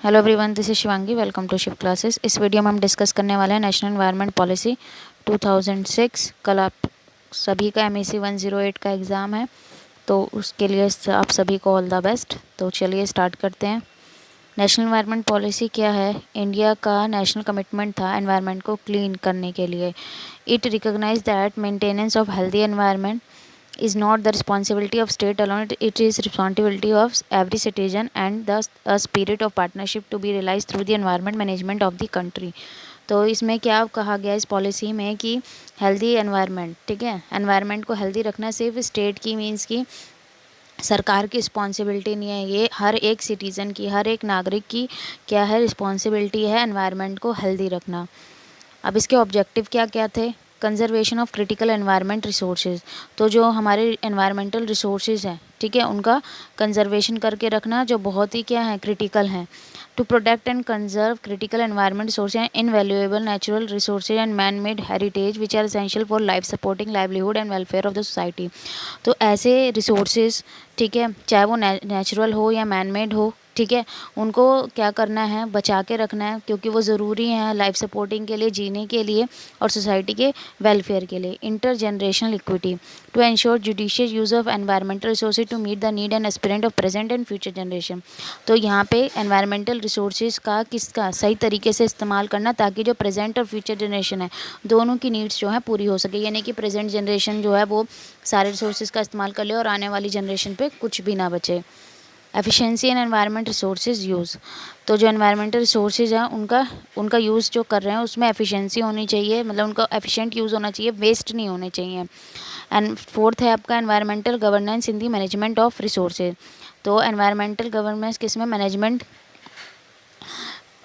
Hello everyone, this is Shivangi. Welcome to Shiv classes. इस video में हम डिस्कस करने वाले हैं नेशनल एनवायरनमेंट पॉलिसी 2006। कल आप सभी का MEC 108 का एग्ज़ाम है, तो उसके लिए आप सभी को ऑल द बेस्ट। तो चलिए स्टार्ट करते हैं। नेशनल एनवायरनमेंट पॉलिसी क्या है? इंडिया का नेशनल कमिटमेंट था एनवायरनमेंट को क्लीन करने के लिए। It recognise that maintenance of healthy environment is not the responsibility of state alone. It is responsibility of every citizen and thus a spirit of partnership to be realized through the environment management of the country. तो इसमें क्या कहा गया इस policy में कि healthy environment, ठीक है, एनवायरनमेंट को हेल्दी रखना सिर्फ स्टेट की मीन्स की सरकार की रिस्पॉन्सिबिलिटी नहीं है, ये हर एक सिटीज़न की, हर एक नागरिक की क्या है, रिस्पॉन्सिबिलिटी है एनवायरनमेंट को हेल्दी रखना। अब इसके ऑब्जेक्टिव क्या क्या थे? Conservation of critical environment resources, तो जो हमारे एनवायरमेंटल रिसोर्सेज हैं, ठीक है, उनका कंजर्वेशन करके रखना जो बहुत ही क्या है, क्रिटिकल हैं। To protect and conserve critical environment resources and invaluable natural resources and man made heritage which are essential for life supporting livelihood and welfare of the society. तो ऐसे रिसोर्सेज, ठीक है, चाहे वो नेचुरल हो या मैन मेड हो, ठीक है, उनको क्या करना है, बचा के रखना है, क्योंकि वो ज़रूरी हैं लाइफ सपोर्टिंग के लिए, जीने के लिए और सोसाइटी के वेलफेयर के लिए। Inter generational equity, to ensure judicious use of environmental resources to meet the need and aspirant of present and future generation. तो यहाँ पे एनवायरमेंटल रिसोर्सेज का किसका सही तरीके से इस्तेमाल करना, ताकि जो प्रेजेंट और फ्यूचर जनरेशन है दोनों की नीड्स जो है पूरी हो सके। यानी कि प्रेजेंट जनरेशन जो है वो सारे रिसोर्सेज का इस्तेमाल कर ले और आने वाली जनरेशन पे कुछ भी ना बचे। Efficiency and environment resources use, तो जो एनवायरमेंटल रिसोर्सेज हैं उनका यूज़ जो कर रहे हैं उसमें एफिशिएंसी होनी चाहिए, मतलब उनका एफिशिएंट यूज़ होना चाहिए, वेस्ट नहीं होने चाहिए। एंड फोर्थ है आपका environmental governance in the management of resources. तो एनवायरमेंटल गवर्नेंस किस में? मैनेजमेंट,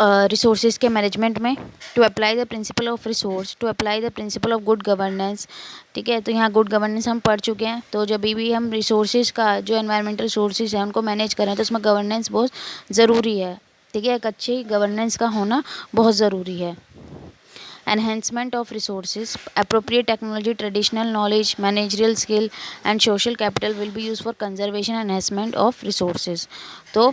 रिसोर्सेज के मैनेजमेंट में। To apply the principle of resource, to apply the principle of good governance, ठीक है। तो यहाँ गुड गवर्नेंस हम पढ़ चुके हैं। तो जब भी हम रिसोर्सेज का, जो एनवायरमेंटल रिसोर्सेज हैं उनको मैनेज करें, तो उसमें गवर्नेंस बहुत ज़रूरी है, ठीक है। एक अच्छी गवर्नेंस का होना बहुत ज़रूरी है। Enhancement of resources, appropriate technology, traditional knowledge, managerial skill and social capital will be used for conservation and enhancement of resources। तो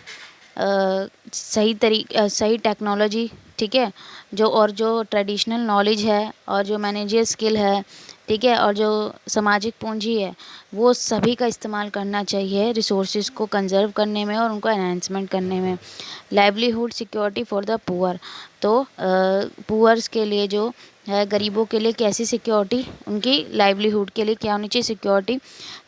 सही टेक्नोलॉजी, ठीक है, जो ट्रेडिशनल नॉलेज है और जो मैनेजर स्किल है, ठीक है, और जो सामाजिक पूंजी है, वो सभी का इस्तेमाल करना चाहिए रिसोर्सेज को कंजर्व करने में और उनको एनहांसमेंट करने में। Livelihood security for the poor, तो पुअर्स के लिए जो है, गरीबों के लिए कैसी सिक्योरिटी, उनकी लाइवलीहुड के लिए क्या होनी चाहिए security.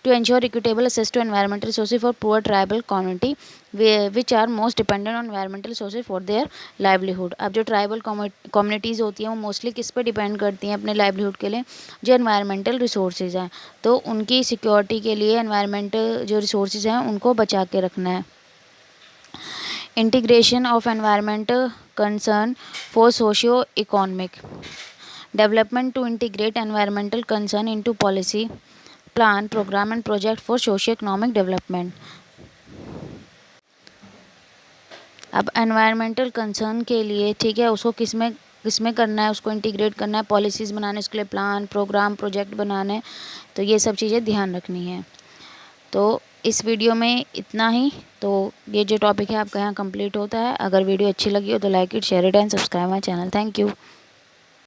To ensure equitable access to environmental resources for poor tribal community which are most dependent on environmental resources for their livelihood. अब जो ट्राइबल कम्युनिटीज़ होती हैं वो मोस्टली किस पे डिपेंड करती हैं अपने लाइवलीहुड के लिए? जो एनवायरमेंटल रिसोर्सेज हैं, तो उनकी सिक्योरिटी के लिए एनवायरमेंटल जो रिसोर्सेज हैं उनको बचा के रखना है। Integration of environmental concern for socio economic development, to integrate environmental concern into policy plan program and project for socio economic development. अब एनवायरमेंटल कंसर्न के लिए, ठीक है, उसको किसमें करना है, उसको इंटीग्रेट करना है, पॉलिसीज़ बनाने, उसके लिए प्लान प्रोग्राम प्रोजेक्ट बनाने, तो ये सब चीज़ें ध्यान रखनी है। तो इस वीडियो में इतना ही। तो ये जो टॉपिक है आपका यहाँ कंप्लीट होता है। अगर वीडियो अच्छी लगी हो तो like it, share it and subscribe my channel. Thank you.